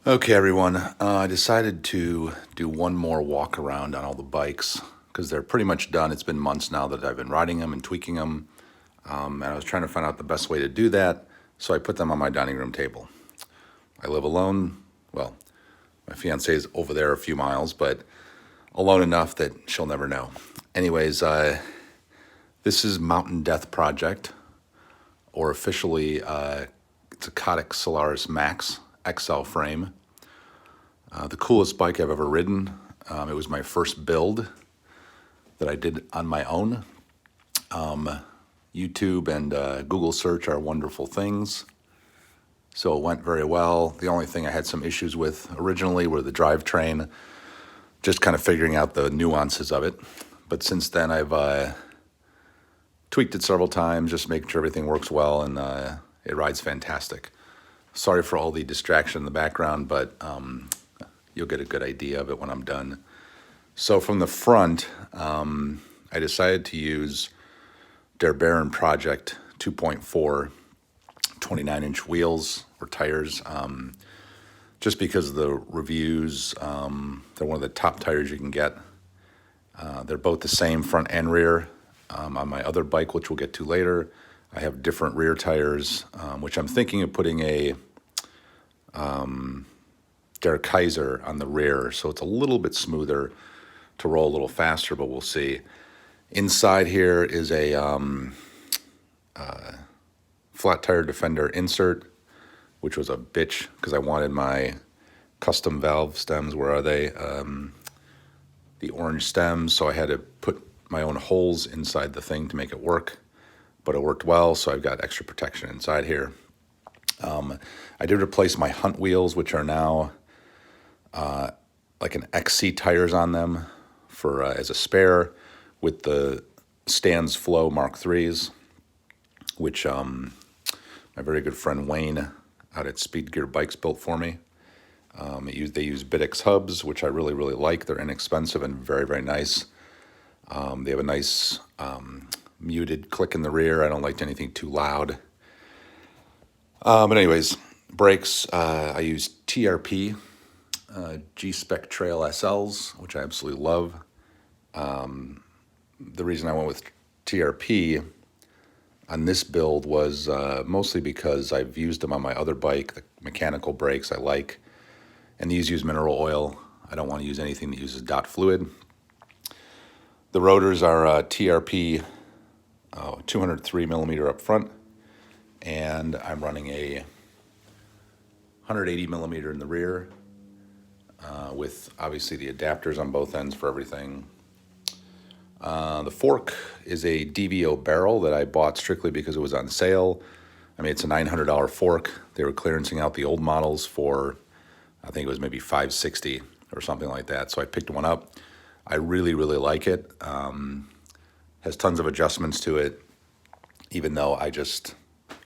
Okay, everyone. I decided to do one more walk around on all the bikes because they're pretty much done. It's been months now that I've been riding them and tweaking them, and I was trying to find out the best way to do that. So I put them on my dining room table. I live alone. Well, my fiance is over there a few miles, but alone enough that she'll never know. Anyways, this is Mountain Death Project, or officially, it's a COTIC Solaris Max XL frame. The coolest bike I've ever ridden. It was my first build that I did on my own. YouTube and Google search are wonderful things. So it went very well. The only thing I had some issues with originally were the drivetrain, just kind of figuring out the nuances of it. But since then, I've tweaked it several times, just making sure everything works well, and it rides fantastic. Sorry for all the distraction in the background, but you'll get a good idea of it when I'm done. So from the front, I decided to use Der Baron Project 2.4 29-inch wheels or tires, just because of the reviews. They're one of the top tires you can get. They're both the same front and rear. On my other bike, which we'll get to later, I have different rear tires, which I'm thinking of putting a Der Kaiser on the rear, so it's a little bit smoother to roll a little faster, but we'll see. Inside here is a flat tire defender insert, which was a bitch because I wanted my custom valve stems. Where are they? The orange stems, so I had to put my own holes inside the thing to make it work, but it worked well, so I've got extra protection inside here. I did replace my Hunt wheels, which are now like an XC tires on them for as a spare, with the Stans Flow Mark IIIs, which my very good friend Wayne out at Speed Gear Bikes built for me. They use Bidix hubs, which I really, really like. They're inexpensive and very, very nice. They have a nice muted click in the rear. I don't like anything too loud. But anyways, brakes, I use TRP, G-Spec Trail SLs, which I absolutely love. The reason I went with TRP on this build was mostly because I've used them on my other bike. The mechanical brakes I like, and these use mineral oil. I don't want to use anything that uses dot fluid. The rotors are TRP 203 millimeter up front, and I'm running a 180 millimeter in the rear, with obviously the adapters on both ends for everything. The fork is a DVO barrel that I bought strictly because it was on sale. I mean, it's a $900 fork. They were clearancing out the old models for, I think it was maybe $560 or something like that. So I picked one up. I really, really like it. Has tons of adjustments to it, even though I just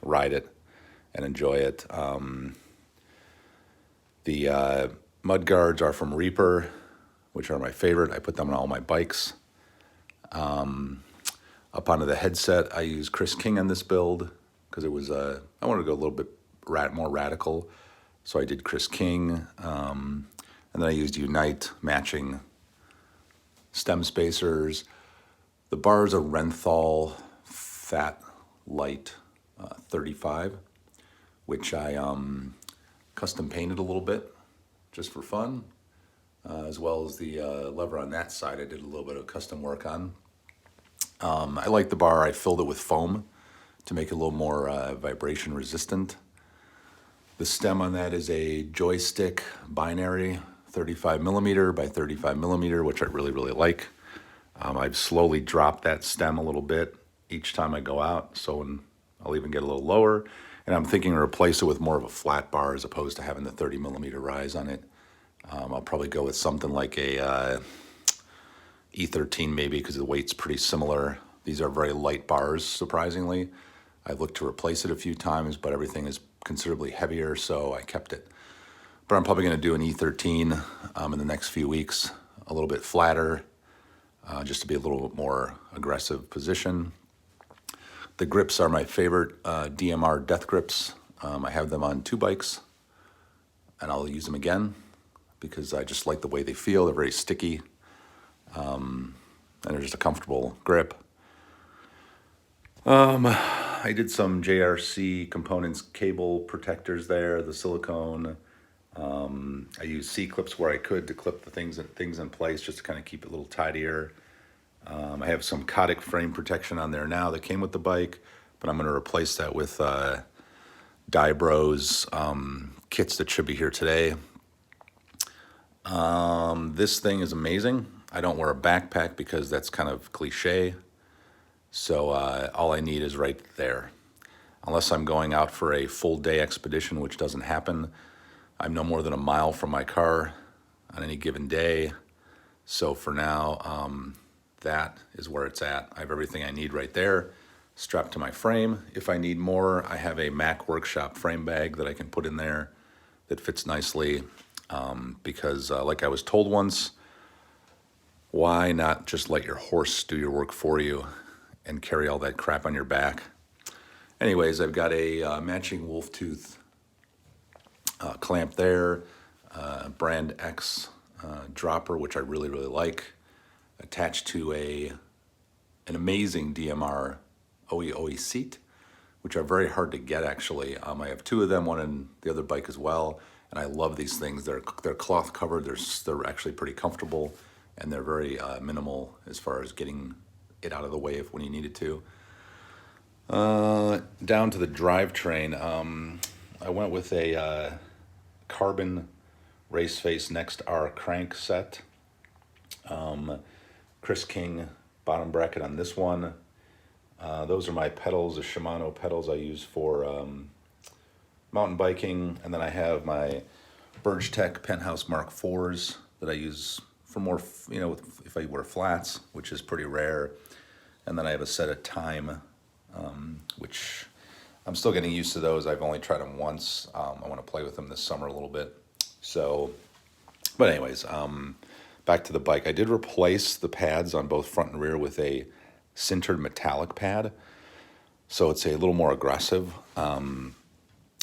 ride it and enjoy it. The mud guards are from Reaper, which are my favorite. I put them on all my bikes. Up onto the headset, I use Chris King on this build because it was I wanted to go a little bit more radical, so I did Chris King, and then I used Unite matching stem spacers. The bars are Renthal Fat Light 35, which I custom painted a little bit just for fun, as well as the lever on that side I did a little bit of custom work on. I like the bar. I filled it with foam to make it a little more vibration resistant. The stem on that is a joystick binary, 35 millimeter by 35 millimeter, which I really, really like. I've slowly dropped that stem a little bit each time I go out, so I'll even get a little lower. And I'm thinking to replace it with more of a flat bar as opposed to having the 30 millimeter rise on it. I'll probably go with something like a E13 maybe, because the weight's pretty similar. These are very light bars, surprisingly. I've looked to replace it a few times, but everything is considerably heavier, so I kept it. But I'm probably going to do an E13 in the next few weeks, a little bit flatter, just to be a little bit more aggressive position. The grips are my favorite DMR Death grips. I have them on two bikes. and I'll use them again because I just like the way they feel. They're very sticky, and they're just a comfortable grip. I did some JRC components, cable protectors there, the silicone. I used C-clips where I could to clip the things in place just to kind of keep it a little tidier. I have some COTIC frame protection on there now that came with the bike, but I'm going to replace that with Dybro's kits that should be here today. This thing is amazing. I don't wear a backpack because that's kind of cliche. So all I need is right there. Unless I'm going out for a full day expedition, which doesn't happen. I'm no more than a mile from my car on any given day. So for now, that is where it's at. I have everything I need right there, strapped to my frame. If I need more, I have a Mac Workshop frame bag that I can put in there that fits nicely. Because like I was told once, why not just let your horse do your work for you and carry all that crap on your back? Anyways, I've got a matching wolf tooth clamp there, brand X dropper, which I really, really like, attached to an amazing DMR OE seat, which are very hard to get actually. I have two of them, one in the other bike as well, and I love these things. They're cloth covered, they're actually pretty comfortable, and they're very minimal as far as getting it out of the way if when you need it to. Down to the drivetrain, I went with a carbon Raceface Next R crank set. Chris King bottom bracket on this one. Those are my pedals, the Shimano pedals I use for mountain biking, and then I have my Birch Tech Penthouse Mark IVs that I use for more, if I wear flats, which is pretty rare. And then I have a set of Time, which I'm still getting used to those. I've only tried them once. I want to play with them this summer a little bit. So, but anyways, back to the bike. I did replace the pads on both front and rear with a sintered metallic pad. So it's a little more aggressive, and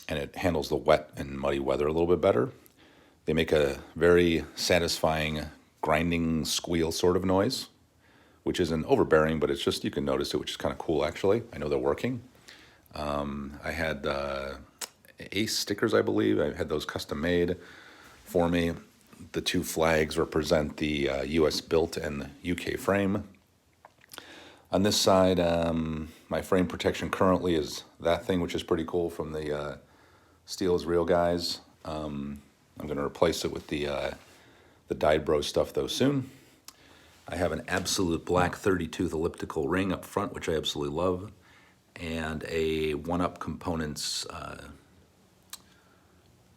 it handles the wet and muddy weather a little bit better. They make a very satisfying grinding squeal sort of noise, which isn't overbearing, but it's just, you can notice it, which is kind of cool actually. I know they're working. I had Ace stickers, I believe. I had those custom made for me. The two flags represent the US built and UK frame. On this side, my frame protection currently is that thing, which is pretty cool, from the Steel is Real guys. I'm going to replace it with the Dybro stuff though soon. I have an absolute black 30-tooth elliptical ring up front, which I absolutely love, and a one-up components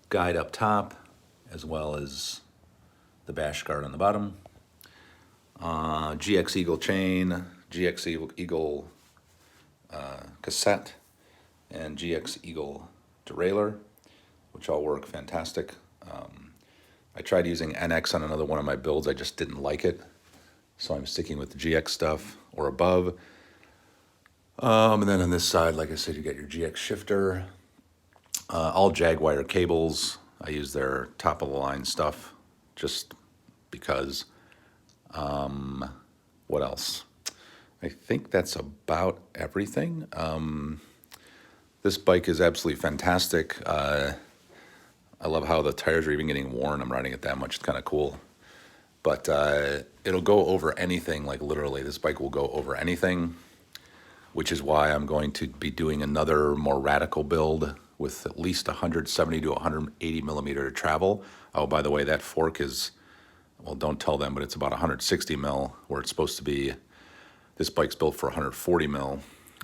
guide up top, as well as the bash guard on the bottom. GX Eagle chain, GX Eagle cassette, and GX Eagle derailleur, which all work fantastic. I tried using NX on another one of my builds. I just didn't like it, so I'm sticking with the GX stuff or above. And then on this side, like I said, you get your GX shifter, all Jaguar cables. I use their top of the line stuff just because. What else? I think that's about everything. This bike is absolutely fantastic. I love how the tires are even getting worn. I'm riding it that much. It's kind of cool. But it'll go over anything, like literally. This bike will go over anything, which is why I'm going to be doing another more radical build with at least 170 to 180 millimeter to travel. Oh, by the way, that fork is, well, don't tell them, but it's about 160 mil, where it's supposed to be. This bike's built for 140 mil.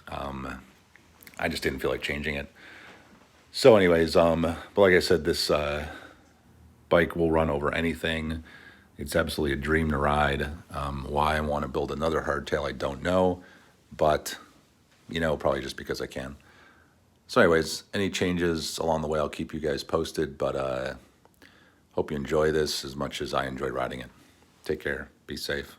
I just didn't feel like changing it. So anyways, but like I said, this bike will run over anything. It's absolutely a dream to ride. Why I want to build another hardtail, I don't know, but probably just because I can. So anyways, any changes along the way, I'll keep you guys posted, but hope you enjoy this as much as I enjoy riding it. Take care. Be safe.